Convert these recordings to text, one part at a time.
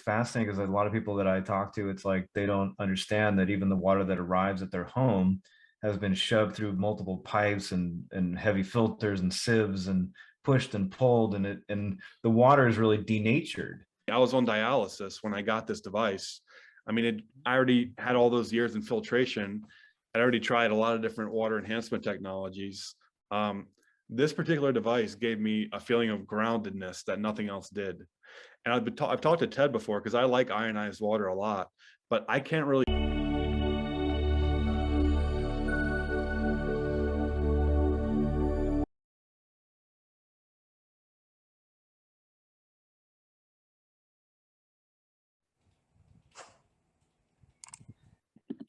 fascinating because a lot of people that I talk to, it's like they don't understand that even the water that arrives at their home has been shoved through multiple pipes and heavy filters and sieves and pushed and pulled, and the water is really denatured. I was on dialysis when I got this device. I mean, I already had all those years in filtration. I'd already tried a lot of different water enhancement technologies. This particular device gave me a feeling of groundedness that nothing else did. And I've talked to Ted before because I like ionized water a lot, but I can't really.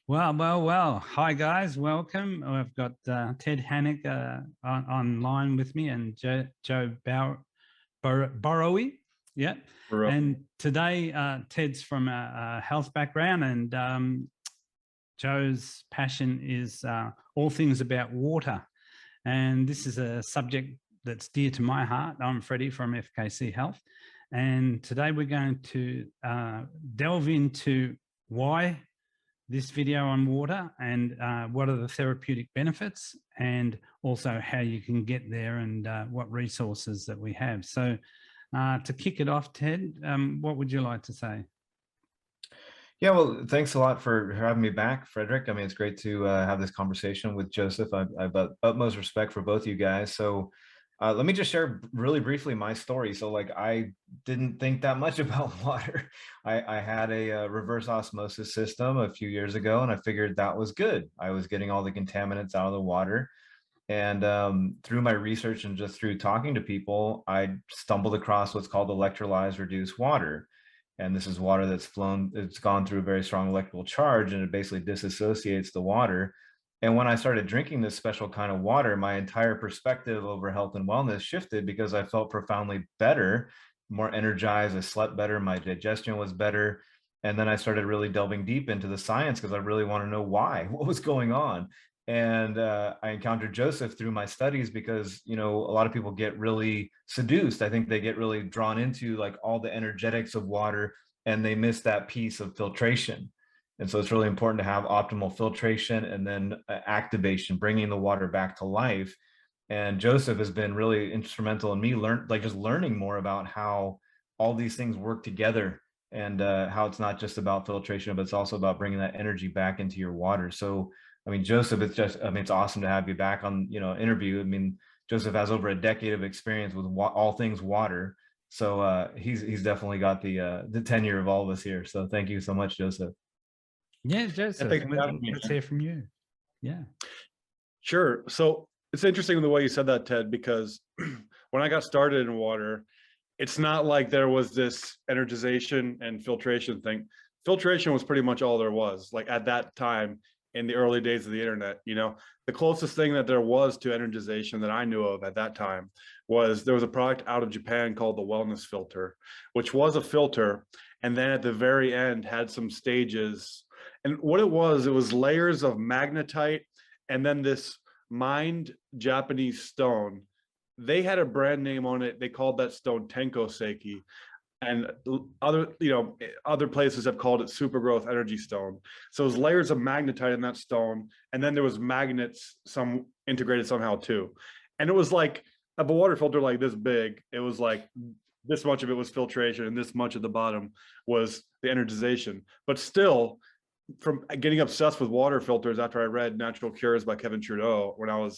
Well. Hi, guys. Welcome. I've got Ted Hanik online with me and Joe Borowy. Yeah. And today, Ted's from a health background, and Joe's passion is all things about water. And this is a subject that's dear to my heart. I'm Freddy from FKC Health. And today we're going to delve into why this video on water and what are the therapeutic benefits, and also how you can get there and what resources that we have. So to kick it off, Ted, what would you like to say? Yeah, well, thanks a lot for having me back, Frederick. I mean, it's great to have this conversation with Joseph. I've utmost respect for both you guys. So let me just share really briefly my story. So like, I didn't think that much about water. I had a reverse osmosis system a few years ago, and I figured that was good. I was getting all the contaminants out of the water. And through my research and just through talking to people, I stumbled across what's called electrolyzed reduced water. And this is water that's it's gone through a very strong electrical charge, and it basically disassociates the water. And when I started drinking this special kind of water, my entire perspective over health and wellness shifted because I felt profoundly better, more energized. I slept better. My digestion was better. And then I started really delving deep into the science because I really want to know why, what was going on. And I encountered Joseph through my studies because, you know, a lot of people get really seduced. I think they get really drawn into like all the energetics of water, and they miss that piece of filtration. And so it's really important to have optimal filtration and then activation, bringing the water back to life. And Joseph has been really instrumental in me just learning more about how all these things work together, and how it's not just about filtration, but it's also about bringing that energy back into your water. So, I mean, Joseph, it's awesome to have you back on, interview. I mean, Joseph has over a decade of experience with all things water. So he's definitely got the tenure of all of us here. So thank you so much, Joseph. Yeah, Joseph, let's hear from you. Yeah. Sure. So it's interesting the way you said that, Ted, because when I got started in water, it's not like there was this energization and filtration thing. Filtration was pretty much all there was. Like at that time, in the early days of the internet, the closest thing that there was to energization that I knew of at that time was there was a product out of Japan called the wellness filter, which was a filter. And then at the very end had some stages. And what it was layers of magnetite and then this mined Japanese stone. They had a brand name on it. They called that stone Tenkoseki. And other places have called it super growth energy stone. So it was layers of magnetite in that stone. And then there was magnets, some integrated somehow too. And it was like a water filter like this big. It was like this much of it was filtration and this much at the bottom was the energization. But still, from getting obsessed with water filters after I read Natural Cures by Kevin Trudeau when I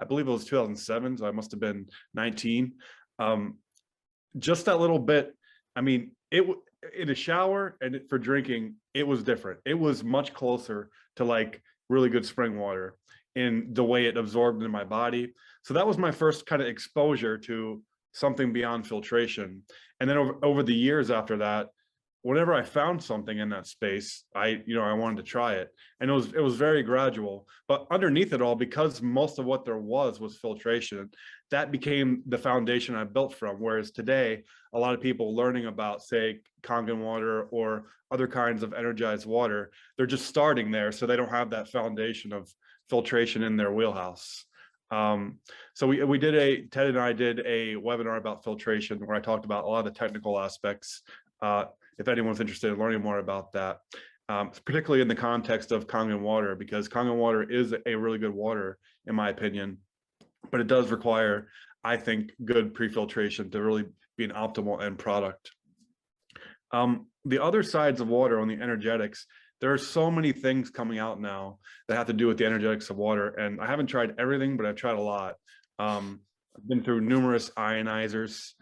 believe it was 2007, so I must have been 19. Just that little bit, I mean, in a shower and for drinking, it was different. It was much closer to like really good spring water in the way it absorbed into my body. So that was my first kind of exposure to something beyond filtration. And then over the years after that, whenever I found something in that space, I wanted to try it. And it was very gradual, but underneath it all, because most of what there was filtration, that became the foundation I built from. Whereas today, a lot of people learning about, say, Kangan water or other kinds of energized water, they're just starting there. So they don't have that foundation of filtration in their wheelhouse. So Ted and I did a webinar about filtration where I talked about a lot of the technical aspects. if anyone's interested in learning more about that, particularly in the context of Kangan water, because Kangan water is a really good water, in my opinion, but it does require, I think, good pre-filtration to really be an optimal end product. The other sides of water on the energetics, there are so many things coming out now that have to do with the energetics of water. And I haven't tried everything, but I've tried a lot. I've been through numerous ionizers,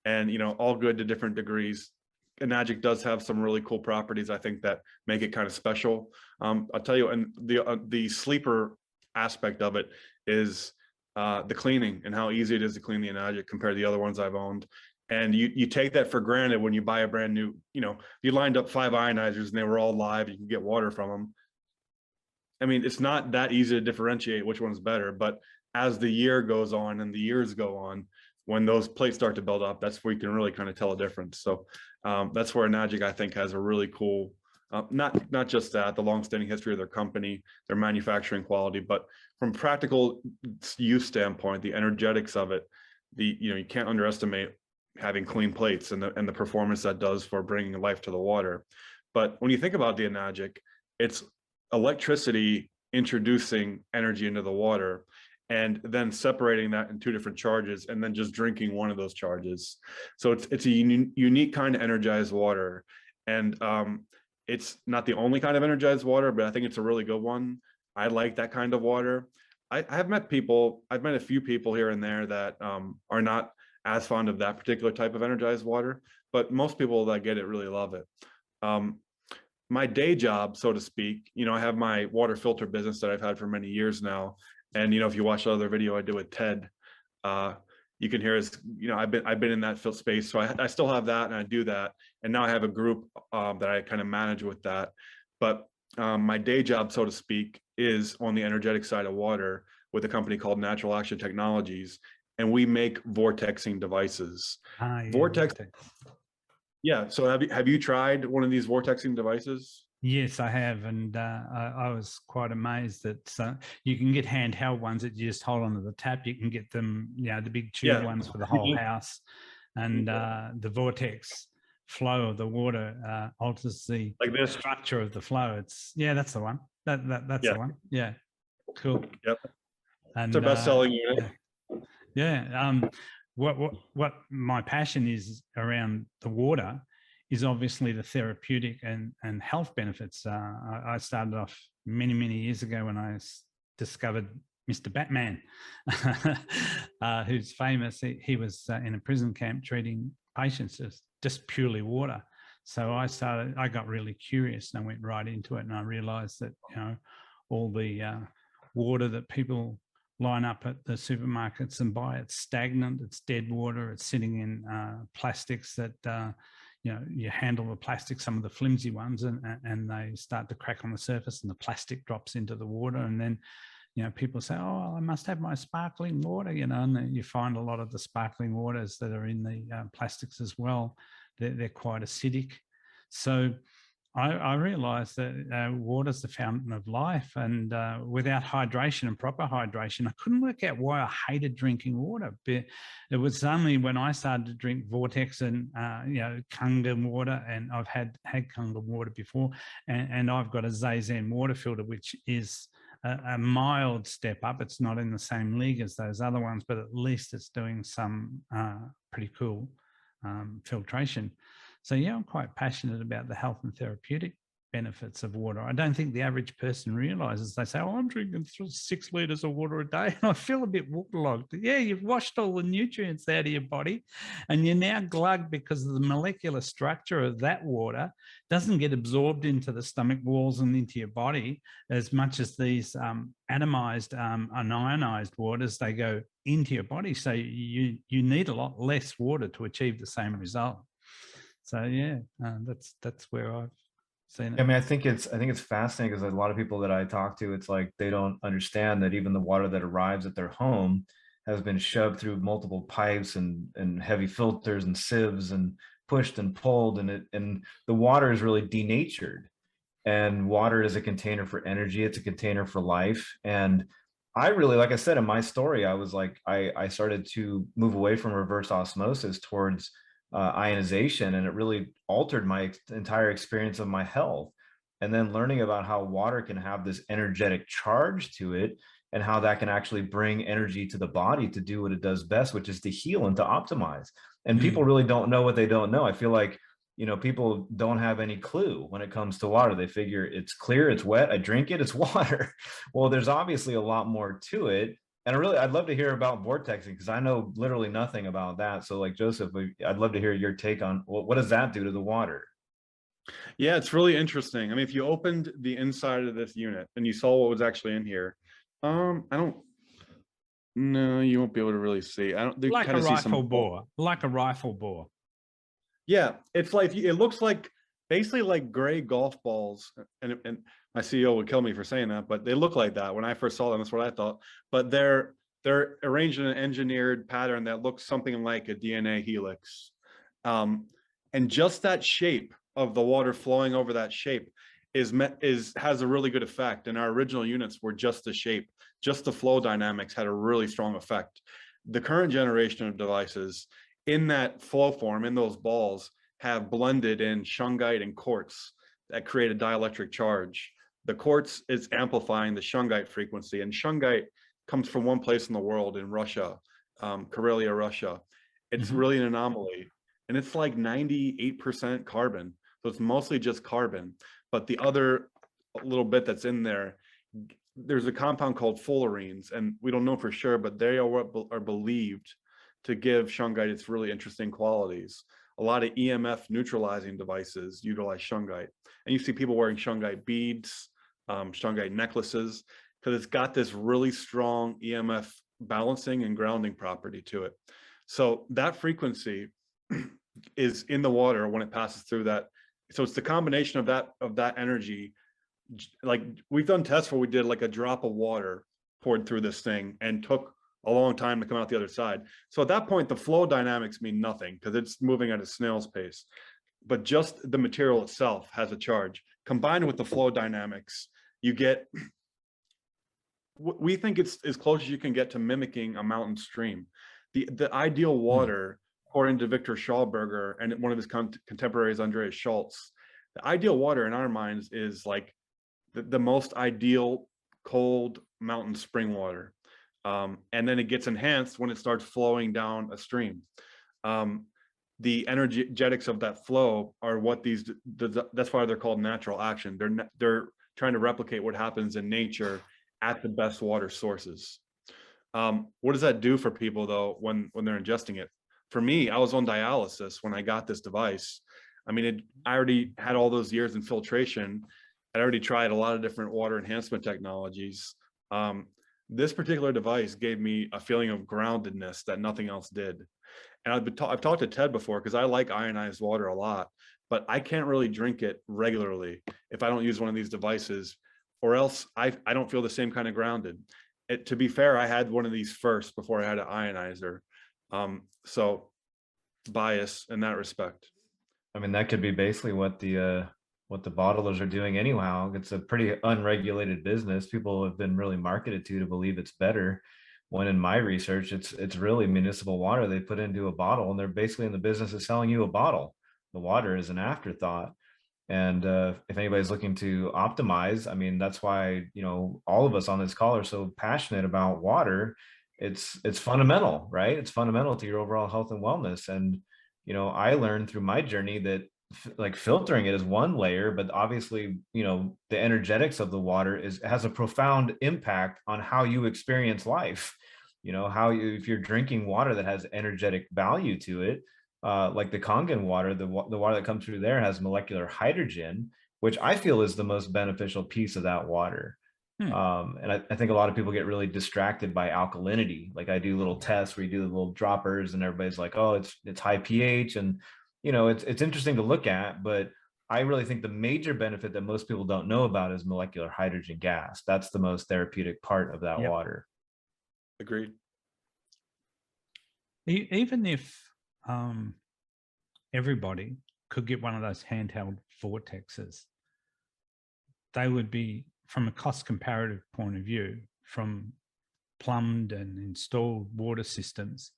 and, you know, all good to different degrees. Enagic does have some really cool properties, I think, that make it kind of special. I'll tell you, and the sleeper aspect of it is the cleaning and how easy it is to clean the Enagic compared to the other ones I've owned. And you take that for granted when you buy a brand new, you know, you lined up 5 ionizers and they were all live, you can get water from them. I mean, it's not that easy to differentiate which one's better, but as the year goes on and the years go on, when those plates start to build up, that's where you can really kind of tell a difference. So that's where Enagic, I think, has a really cool, not just that, the longstanding history of their company, their manufacturing quality, but from practical use standpoint, the energetics of it, you know, you can't underestimate having clean plates and the performance that does for bringing life to the water. But when you think about the Enagic, it's electricity introducing energy into the water and then separating that in 2 different charges and then just drinking one of those charges. So it's a unique kind of energized water. And it's not the only kind of energized water, but I think it's a really good one. I like that kind of water. I've met a few people here and there that are not as fond of that particular type of energized water, but most people that get it really love it. My day job, so to speak, you know, I have my water filter business that I've had for many years now. And, you know, if you watch the other video I did with Ted, you can hear his, you know, I've been in that space. So I still have that and I do that. And now I have a group that I kind of manage with that. But my day job, so to speak, is on the energetic side of water with a company called Natural Action Technologies. And we make vortexing devices. Yeah, Vortex. Yeah. So have you tried one of these vortexing devices? Yes, I have, and I was quite amazed that you can get handheld ones that you just hold onto the tap. You can get them, you know, the big tube ones for the whole house, and the vortex flow of the water alters the structure of the flow. That's the one. That's the one. Yeah, cool. Yep. And it's a best-selling unit. Yeah. What my passion is around the water is obviously the therapeutic and health benefits. I started off many years ago when I discovered Mr. Batman, who's famous. He was in a prison camp treating patients just purely water. So I got really curious and I went right into it, and I realized that, you know, all the water that people line up at the supermarkets and buy, it's stagnant, it's dead water, it's sitting in plastics that you know, you handle the plastic, some of the flimsy ones, and they start to crack on the surface and the plastic drops into the water. And then, you know, people say, oh, I must have my sparkling water, you know, and then you find a lot of the sparkling waters that are in the plastics as well, they're quite acidic. So I realized that water is the fountain of life, and without hydration and proper hydration, I couldn't work out why I hated drinking water. But it was only when I started to drink Vortex and you know, Kangan water, and I've had Kangan water before, and I've got a Zazen water filter, which is a mild step up. It's not in the same league as those other ones, but at least it's doing some pretty cool filtration. So yeah, I'm quite passionate about the health and therapeutic benefits of water. I don't think the average person realizes. They say, oh, I'm drinking 6 liters of water a day and I feel a bit waterlogged. Yeah, you've washed all the nutrients out of your body and you're now glugged because of the molecular structure of that water doesn't get absorbed into the stomach walls and into your body as much as these atomized and ionized waters, they go into your body. So you need a lot less water to achieve the same result. So yeah, that's where I've seen it. I mean, I think it's fascinating because a lot of people that I talk to, it's like they don't understand that even the water that arrives at their home has been shoved through multiple pipes and heavy filters and sieves and pushed and pulled, and the water is really denatured. And water is a container for energy. It's a container for life. And I really, like I said in my story, I was like, I started to move away from reverse osmosis towards ionization, and it really altered my entire experience of my health. And then learning about how water can have this energetic charge to it, and how that can actually bring energy to the body to do what it does best, which is to heal and to optimize. And people really don't know what they don't know. I feel like, people don't have any clue when it comes to water. They figure it's clear, it's wet, I drink it, it's water. Well, there's obviously a lot more to it. And I'd love to hear about vortexing, because I know literally nothing about that. So like Joseph, I'd love to hear your take on what does that do to the water? Yeah, it's really interesting. I mean, if you opened the inside of this unit and you saw what was actually in here, I don't, no, you won't be able to really see. I don't, like kind a of see some rifle bore, like a rifle bore. Yeah, it's like, it looks like basically like gray golf balls, and my CEO would kill me for saying that, but they look like that. When I first saw them, that's what I thought. But they're arranged in an engineered pattern that looks something like a DNA helix, and just that shape of the water flowing over that shape has a really good effect. And our original units were just the shape, just the flow dynamics had a really strong effect. The current generation of devices in that flow form, in those balls, have blended in shungite and quartz that create a dielectric charge. The quartz is amplifying the shungite frequency, and shungite comes from one place in the world, in Russia, Karelia, Russia. It's really an anomaly, and it's like 98% carbon. So it's mostly just carbon, but the other little bit that's in there, there's a compound called fullerenes, and we don't know for sure, but they are believed to give shungite its really interesting qualities. A lot of EMF neutralizing devices utilize shungite, and you see people wearing shungite beads, shungite necklaces, because it's got this really strong EMF balancing and grounding property to it. So that frequency is in the water when it passes through that. So it's the combination of that energy. Like, we've done tests where we did like a drop of water poured through this thing and took a long time to come out the other side. So at that point, the flow dynamics mean nothing because it's moving at a snail's pace. But just the material itself has a charge. Combined with the flow dynamics, you get, we think it's as close as you can get to mimicking a mountain stream. The ideal water, according to Victor Schallberger and one of his contemporaries, Andreas Schultz, the ideal water in our minds is like the most ideal cold mountain spring water. And then it gets enhanced when it starts flowing down a stream. The energetics of that flow are what that's why they're called natural action. They're trying to replicate what happens in nature at the best water sources. What does that do for people though when they're ingesting it? For me, I was on dialysis when I got this device. I mean, I already had all those years in filtration. I'd already tried a lot of different water enhancement technologies. This particular device gave me a feeling of groundedness that nothing else did. And I've talked to Ted before, because I like ionized water a lot, but I can't really drink it regularly if I don't use one of these devices, or else I don't feel the same kind of grounded. To be fair, I had one of these first before I had an ionizer. So bias in that respect. I mean, that could be basically what the bottlers are doing anyhow. It's a pretty unregulated business. People have been really marketed to believe it's better, when in my research, it's really municipal water they put into a bottle, and they're basically in the business of selling you a bottle. The water is an afterthought. And if anybody's looking to optimize, I mean, that's why, all of us on this call are so passionate about water. It's fundamental, right? It's fundamental to your overall health and wellness. And I learned through my journey that like filtering it is one layer, but obviously, the energetics of the water has a profound impact on how you experience life. If you're drinking water that has energetic value to it, like the Kangan water, the water that comes through there has molecular hydrogen, which I feel is the most beneficial piece of that water. And I think a lot of people get really distracted by alkalinity. Like, I do little tests where you do the little droppers and everybody's like, oh, it's high pH. And, it's interesting to look at, but I really think the major benefit that most people don't know about is molecular hydrogen gas. That's the most therapeutic part of that water. Agreed. Even if everybody could get one of those handheld vortexes, they would be, from a cost comparative point of view, from plumbed and installed water systems.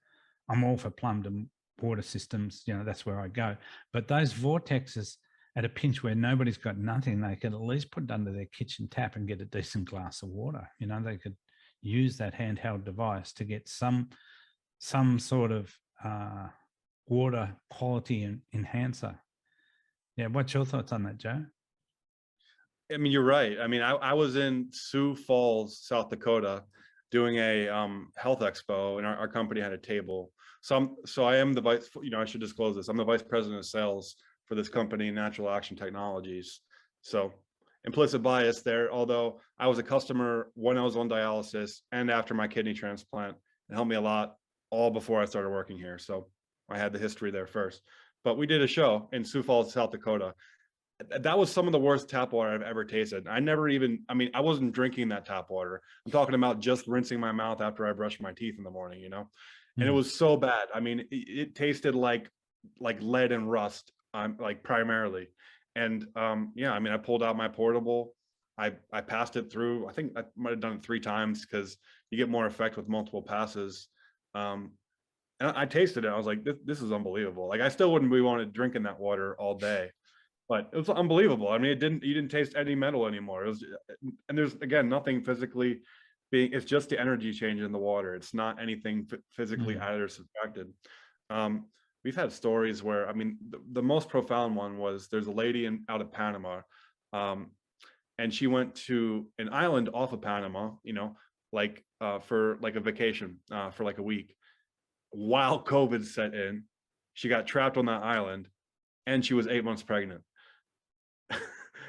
I'm all for plumbed and water systems, that's where I go. But those vortexes, at a pinch where nobody's got nothing, they could at least put it under their kitchen tap and get a decent glass of water. They could use that handheld device to get some sort of water quality enhancer. Yeah, what's your thoughts on that, Joe? I mean, you're right. I mean, I was in Sioux Falls, South Dakota, doing a health expo, and our company had a table. So I am the vice, I should disclose this. I'm the vice president of sales for this company, Natural Action Technologies. So implicit bias there, although I was a customer when I was on dialysis and after my kidney transplant. It helped me a lot all before I started working here. So I had the history there first. But we did a show in Sioux Falls, South Dakota. That was some of the worst tap water I've ever tasted. I wasn't drinking that tap water. I'm talking about just rinsing my mouth after I brush my teeth in the morning, and it was so bad. I mean, it tasted like lead and rust, like primarily. And yeah, I mean, I pulled out my portable. I passed it through. I think I might have done it 3 times because you get more effect with multiple passes. And I tasted it. I was like, this is unbelievable. Like, I still wouldn't be wanting to drinking that water all day. But it was unbelievable. I mean, you didn't taste any metal anymore. It was, and there's, again, nothing physically it's just the energy change in the water. It's not anything physically added or subtracted. We've had stories where, I mean, the most profound one was there's a lady out of Panama, and she went to an island off of Panama, for like a vacation, for like a week. While COVID set in, she got trapped on that island, and she was 8 months pregnant.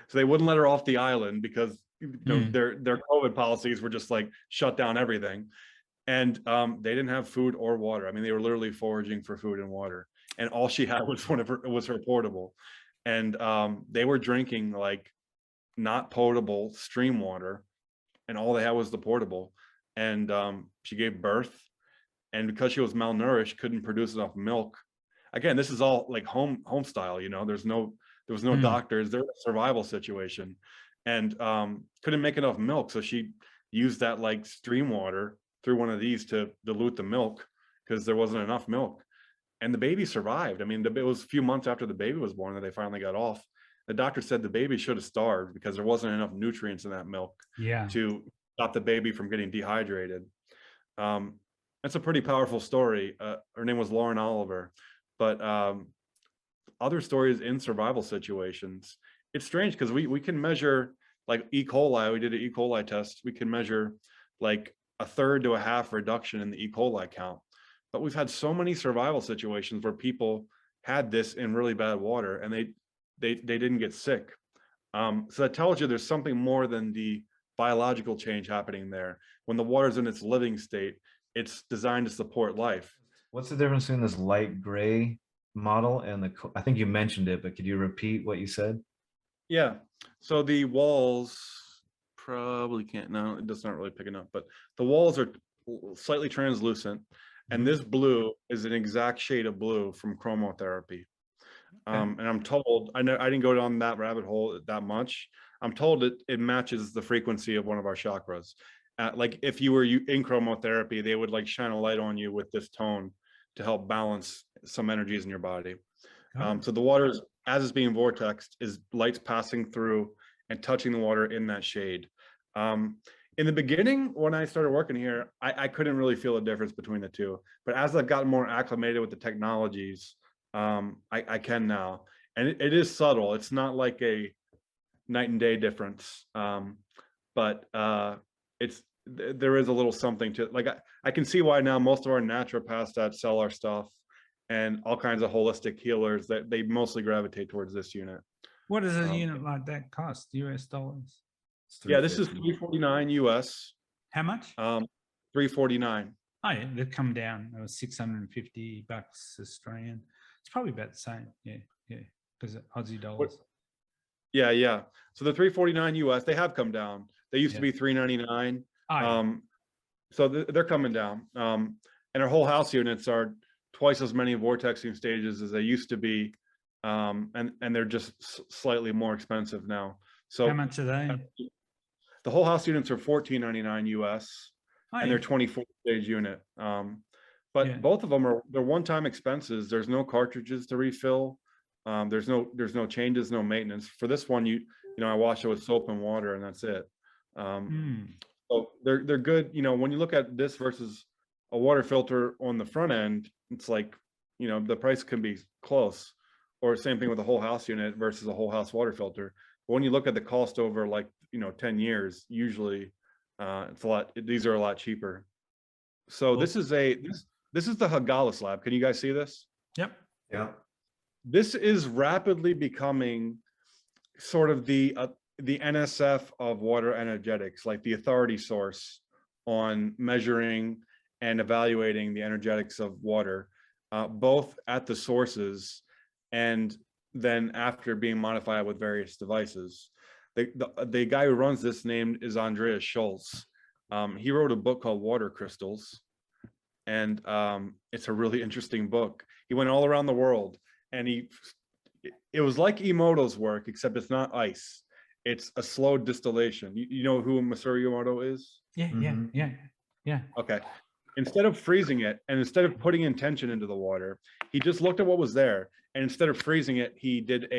So they wouldn't let her off the island because their COVID policies were just like shut down everything, and they didn't have food or water. I mean, they were literally foraging for food and water, and all she had was her portable, and they were drinking like not potable stream water, and all they had was the portable. And she gave birth, and because she was malnourished, couldn't produce enough milk. Again, this is all like home style, there was no doctors. There was a survival situation, and couldn't make enough milk. So she used that like stream water through one of these to dilute the milk because there wasn't enough milk. And the baby survived. I mean, it was a few months after the baby was born that they finally got off. The doctor said the baby should have starved because there wasn't enough nutrients in that milk to stop the baby from getting dehydrated. That's a pretty powerful story. Her name was Lauren Oliver. But other stories in survival situations, it's strange because we can measure like E. coli. We did an E. coli test. We can measure like a 1/3 to a 1/2 reduction in the E. coli count. But we've had so many survival situations where people had this in really bad water and they didn't get sick. So that tells you there's something more than the biological change happening there. When the water's in its living state, it's designed to support life. What's the difference between this light gray model and I think you mentioned it, but could you repeat what you said? Yeah. So the walls probably can't, no, it's not really picking up, but the walls are slightly translucent. And this blue is an exact shade of blue from chromotherapy. And I'm told, I didn't go down that rabbit hole that much. I'm told it matches the frequency of one of our chakras. Like if you were in chromotherapy, they would like shine a light on you with this tone to help balance some energies in your body. So the water, as it's being vortexed, is lights passing through and touching the water in that shade. In the beginning, when I started working here, I couldn't really feel a difference between the two. But as I've gotten more acclimated with the technologies, I can now. And it is subtle. It's not like a night and day difference. But there is a little something to it. Like I can see why now most of our naturopaths that sell our stuff and all kinds of holistic healers, that they mostly gravitate towards this unit. What does a unit like that cost? US dollars? Yeah, this is $349 US. How much? $349. Oh yeah, they've come down. It was $650 Australian. It's probably about the same. Yeah, because Aussie dollars. Yeah. So the $349 US, they have come down. They used to be $399. So they're coming down. And our whole house units are twice as many vortexing stages as they used to be. And they're just slightly more expensive now. So how much are they? The whole house units are $14.99 US, and they're 24 stage unit. but both of them they're one-time expenses. There's no cartridges to refill. There's no changes, no maintenance. For this one, I wash it with soap and water, and that's it. So they're good. When you look at this versus a water filter on the front end, it's like, the price can be close, or same thing with a whole house unit versus a whole house water filter. But when you look at the cost over 10 years, usually these are a lot cheaper. So this is the Hagalis lab. Can you guys see this? Yep. Yeah. This is rapidly becoming sort of the NSF of water energetics, like the authority source on measuring and evaluating the energetics of water, both at the sources and then after being modified with various devices. The guy who runs this name is Andreas Schulz. He wrote a book called Water Crystals, and it's a really interesting book. He went all around the world, and it was like Emoto's work, except it's not ice. It's a slow distillation. You know who Masaru Emoto is? Yeah. Okay. Instead of freezing it, and instead of putting intention into the water, he just looked at what was there. And instead of freezing it, he did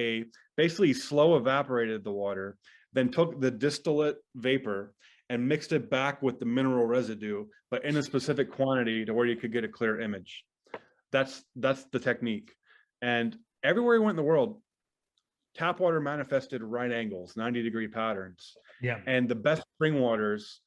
basically slow evaporated the water, then took the distillate vapor and mixed it back with the mineral residue, but in a specific quantity to where you could get a clear image. That's the technique. And everywhere he went in the world, tap water manifested right angles, 90-degree patterns. Yeah. And the best spring waters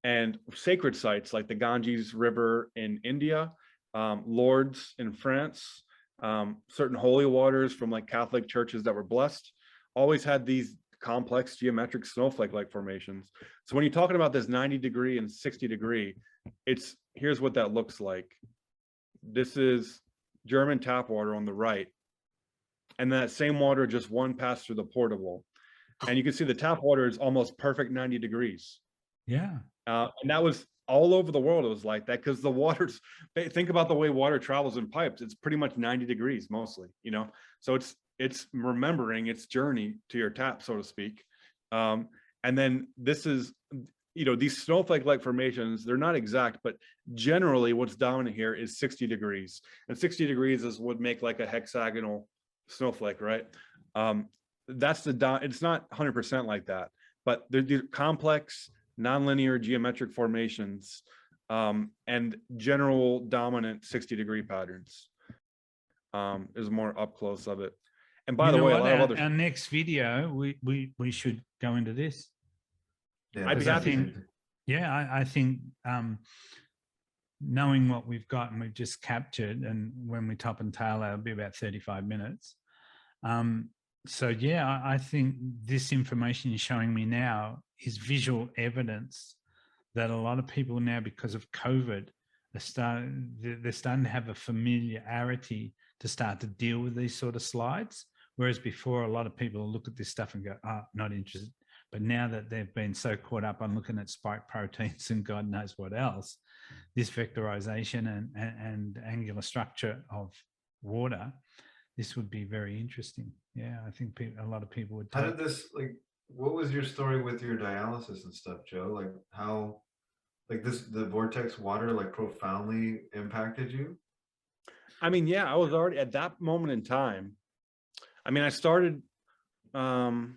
and sacred sites like the Ganges River in India, Lourdes in France, certain holy waters from like Catholic churches that were blessed, always had these complex geometric snowflake-like formations. So when you're talking about this 90-degree and 60-degree, here's what that looks like. This is German tap water on the right, and that same water just one passed through the portable, and you can see the tap water is almost perfect 90 degrees. Yeah. And that was all over the world. It was like that because the water's, think about the way water travels in pipes. It's pretty much 90 degrees mostly, so it's remembering its journey to your tap, so to speak. And then this is, these snowflake-like formations, they're not exact, but generally what's dominant here is 60 degrees. And 60 degrees would make like a hexagonal snowflake, right? It's not 100% like that, but they're complex, nonlinear geometric formations, and general dominant 60-degree patterns is more up close of it. And by the way, a lot of other our next video, we should go into this. Yeah, I'd be happy. I think knowing what we've got and we've just captured, and when we top and tail, it'll be about 35 minutes. So yeah, I think this information you're showing me now is visual evidence that a lot of people now, because of COVID, they're starting to have a familiarity to start to deal with these sort of slides. Whereas before, a lot of people look at this stuff and go, "Oh, not interested." But now that they've been so caught up on looking at spike proteins and God knows what else, this vectorization and angular structure of water, this would be very interesting. Yeah, I think a lot of people would. How did this, what was your story with your dialysis and stuff, Joe? Like how, the vortex water profoundly impacted you? I mean, yeah, I was already at that moment in time. I mean, I started, trying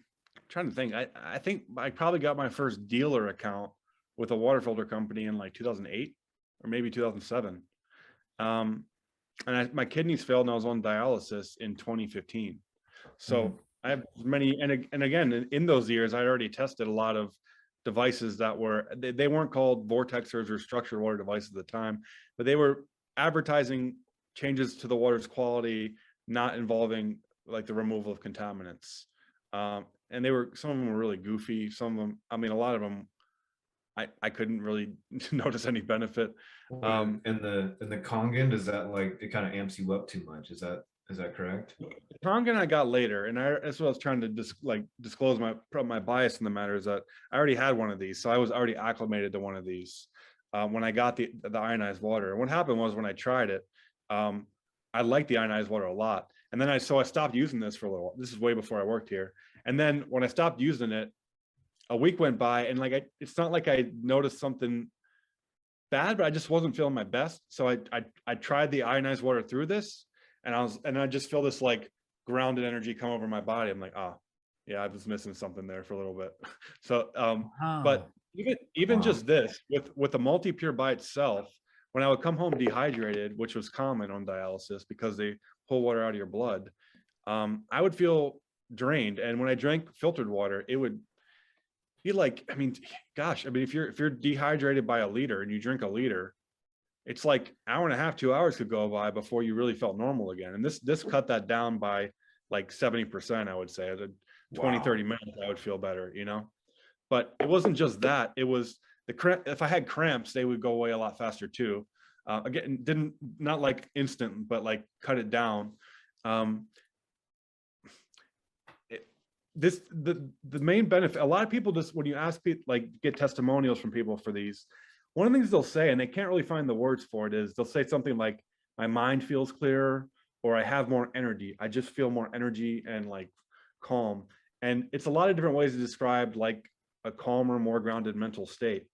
to think, I think I probably got my first dealer account with a water filter company in 2008 or maybe 2007. And my kidneys failed and I was on dialysis in 2015. So I have many, and again, in those years, I'd already tested a lot of devices that they weren't called vortexers or structured water devices at the time, but they were advertising changes to the water's quality, not involving the removal of contaminants. And some of them were really goofy. Some of them, I mean, a lot of them, I couldn't really notice any benefit. In the Kangan, does that it kind of amps you up too much? Is that correct? Kangan I got later, and that's what I was trying to disclose my bias in the matter is that I already had one of these, so I was already acclimated to one of these when I got the ionized water. And what happened was when I tried it, I liked the ionized water a lot, and then I stopped using this for a little while. This is way before I worked here, and then when I stopped using it, a week went by, and it's not like I noticed something bad, but I just wasn't feeling my best. So I tried the ionized water through this, and I just feel this like grounded energy come over my body. I'm like, oh, yeah, I was missing something there for a little bit. So, but even just this with the multi-pure by itself, when I would come home dehydrated, which was common on dialysis because they pull water out of your blood, I would feel drained. And when I drank filtered water, it would be like, I mean, gosh, I mean, if you're dehydrated by a liter and you drink a liter, it's like hour and a half, 2 hours could go by before you really felt normal again. And this cut that down by like 70%, I would say. 20, 30 minutes, I would feel better, you know? But it wasn't just that. It was if I had cramps, they would go away a lot faster too. Again, not like instant, but like cut it down. The main benefit, a lot of people just, when you ask people, like get testimonials from people for these, one of the things they'll say, and they can't really find the words for it, is they'll say something like, my mind feels clearer, or I have more energy. I just feel more energy and like calm. And it's a lot of different ways to describe like a calmer, more grounded mental state.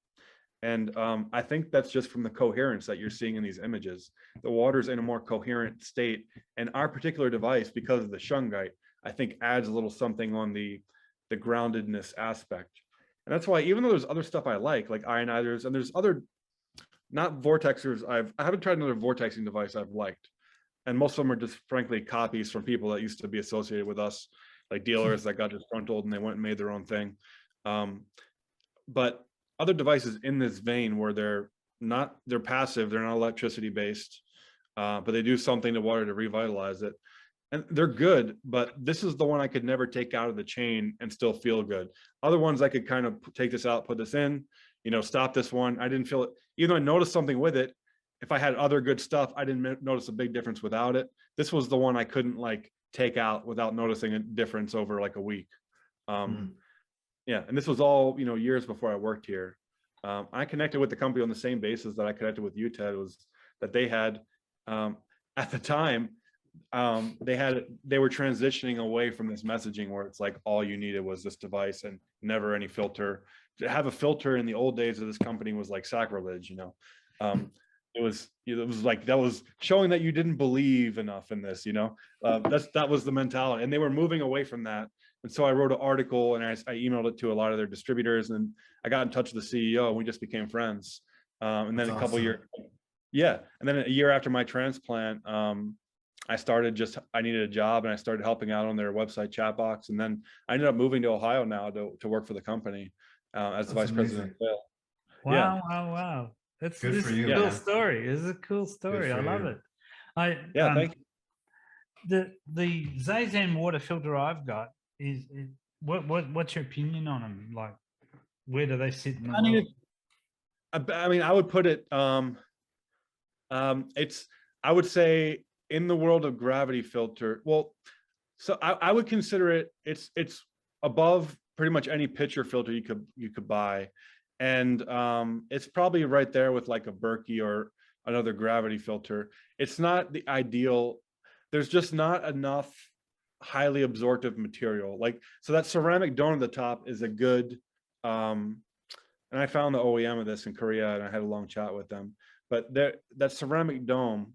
And I think that's just from the coherence that you're seeing in these images. The water's in a more coherent state, and our particular device, because of the shungite, I think adds a little something on the groundedness aspect. And that's why, even though there's other stuff I like ionizers, and there's other, not vortexers, I haven't tried another vortexing device I've liked. And most of them are just frankly copies from people that used to be associated with us, like dealers that got disgruntled and they went and made their own thing. But other devices in this vein where they're passive, they're not electricity based, but they do something to water to revitalize it. And they're good, but this is the one I could never take out of the chain and still feel good. Other ones I could kind of take this out, put this in, you know, stop this one. I didn't feel it, even though I noticed something with it. If I had other good stuff, I didn't notice a big difference without it. This was the one I couldn't like take out without noticing a difference over like a week. Yeah, and this was all, you know, years before I worked here. I connected with the company on the same basis that I connected with you, Ted, was that they had, at the time, they were transitioning away from this messaging where it's like all you needed was this device and never any filter. To have a filter in the old days of this company was like sacrilege, you know. It was like, that was showing that you didn't believe enough in this, you know. That was the mentality, and they were moving away from that. And so I wrote an article and I emailed it to a lot of their distributors, and I got in touch with the CEO, and we just became friends. And then a couple years, yeah, and then a year after my transplant, I needed a job, and I started helping out on their website chat box, and then I ended up moving to Ohio now to work for the company as the vice president of sales. Wow, wow, wow. This is a cool story. This is a cool story. I love it. Thank you. The Zazen water filter I've got is what's your opinion on them? Like, where do they sit in the world? I mean, I would put it, I would say in the world of gravity filter, well, so I would consider it's above pretty much any pitcher filter you could buy. And it's probably right there with like a Berkey or another gravity filter. It's not the ideal. There's just not enough highly absorptive material. Like, so that ceramic dome at the top is a good, and I found the OEM of this in Korea, and I had a long chat with them. But that ceramic dome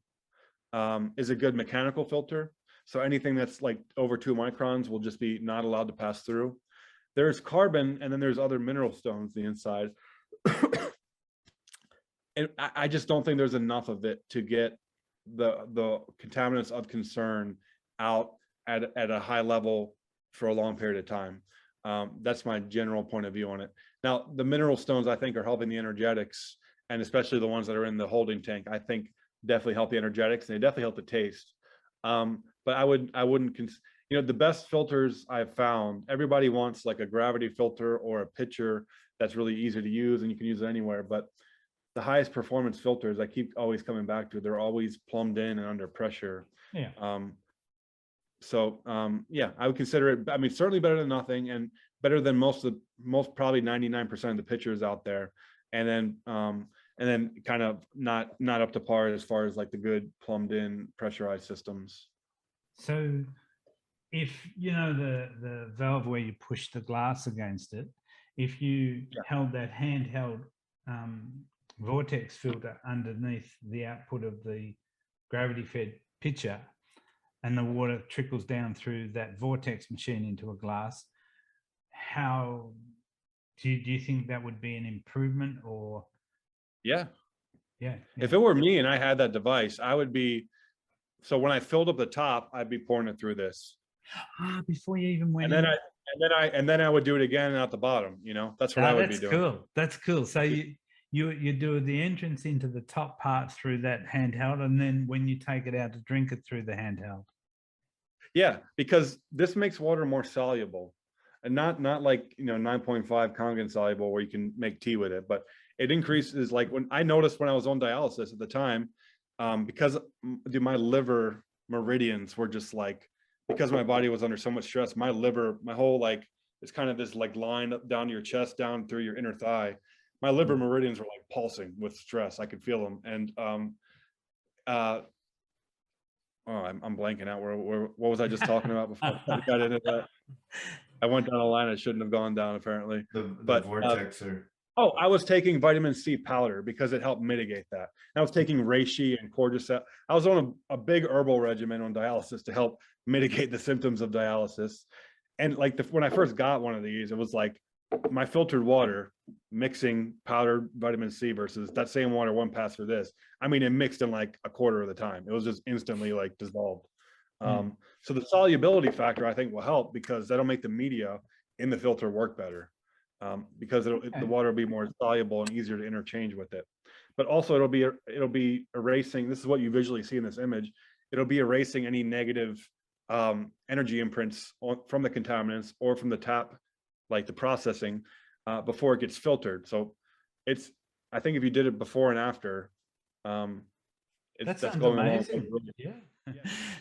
is a good mechanical filter. So anything that's like over 2 microns will just be not allowed to pass through. There's carbon, and then there's other mineral stones the inside. And I just don't think there's enough of it to get the contaminants of concern out at a high level for a long period of time. That's my general point of view on it. Now, the mineral stones, I think, are helping the energetics, and especially the ones that are in the holding tank, I think definitely help the energetics, and they definitely help the taste. But I wouldn't, you know, the best filters I've found, everybody wants like a gravity filter or a pitcher that's really easy to use and you can use it anywhere. But the highest performance filters, I keep always coming back to, they're always plumbed in and under pressure. Yeah. Yeah, I would consider it, I mean, certainly better than nothing, and better than most probably 99% of the pitchers out there. And then kind of not up to par as far as like the good plumbed in pressurized systems. So if, you know, the valve where you push the glass against it, if you held that handheld vortex filter underneath the output of the gravity-fed pitcher, and the water trickles down through that vortex machine into a glass. How do you think that would be an improvement, or? Yeah. Yeah. If it were me and I had that device, I would be, so when I filled up the top, I'd be pouring it through this. Before you even went and in. then I would do it again at the bottom, that's what I would be doing. Cool. That's cool. So you do the entrance into the top part through that handheld, and then when you take it out to drink it through the handheld. Yeah, because this makes water more soluble, and not like 9.5 Kangan soluble where you can make tea with it, but it increases. Like when I noticed when I was on dialysis at the time, because my liver meridians were just like, because my body was under so much stress, my liver, my whole it's kind of this line up down to your chest, down through your inner thigh. My liver meridians were like pulsing with stress. I could feel them, and I'm blanking out. What was I just talking about before I got into that? I went down a line I shouldn't have gone down, apparently. The vortex I was taking vitamin C powder because it helped mitigate that. And I was taking reishi and cordyceps. I was on a big herbal regimen on dialysis to help mitigate the symptoms of dialysis. And when I first got one of these, it was like my filtered water mixing powdered vitamin C versus that same water one pass through this. I mean, it mixed in like a quarter of the time. It was just instantly dissolved. So the solubility factor, I think, will help because that'll make the media in the filter work better, because the water will be more soluble and easier to interchange with it. But also it'll be erasing. This is what you visually see in this image. It'll be erasing any negative energy imprints from the contaminants or from the tap, like the processing, before it gets filtered. So I think if you did it before and after, that's going amazing. Yeah.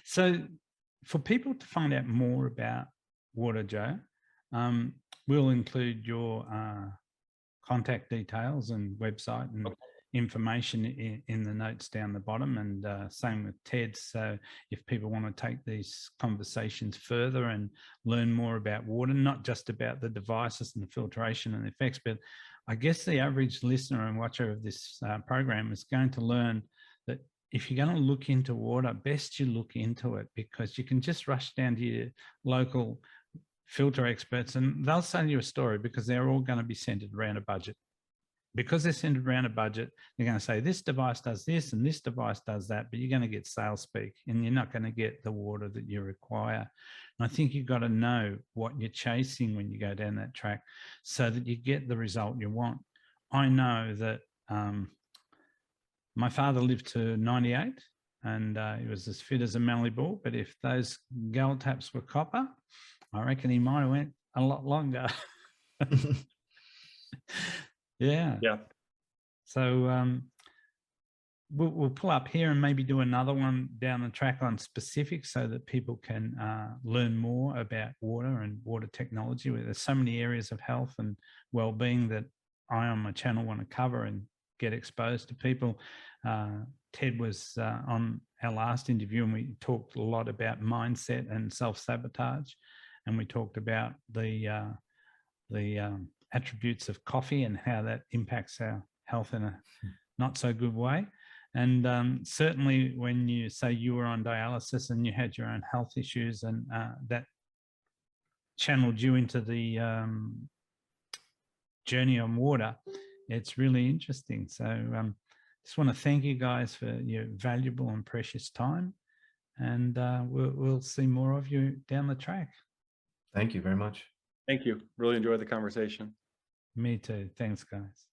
So for people to find out more about water, Joe, we'll include your contact details and website and information in the notes down the bottom, and same with Ted. So if people want to take these conversations further and learn more about water, not just about the devices and the filtration and the effects, but I guess the average listener and watcher of this program is going to learn that if you're going to look into water, best you look into it, because you can just rush down to your local filter experts and they'll sell you a story, because they're all going to be centered around a budget. Because they're centered around a budget, they're going to say this device does this and this device does that, but you're going to get sales speak and you're not going to get the water that you require. And I think you've got to know what you're chasing when you go down that track so that you get the result you want. I know that my father lived to 98 and he was as fit as a mallee bull, but if those gull taps were copper, I reckon he might have went a lot longer. Yeah. So we'll pull up here and maybe do another one down the track on specifics so that people can learn more about water and water technology. There's so many areas of health and well-being that I on my channel want to cover and get exposed to people. Ted was on our last interview and we talked a lot about mindset and self-sabotage, and we talked about the attributes of coffee and how that impacts our health in a not so good way. And certainly when you say you were on dialysis and you had your own health issues, and that channeled you into the journey on water, it's really interesting. So just want to thank you guys for your valuable and precious time, and we'll see more of you down the track. Thank you very much. Thank you. Really enjoyed the conversation. Me too. Thanks, guys.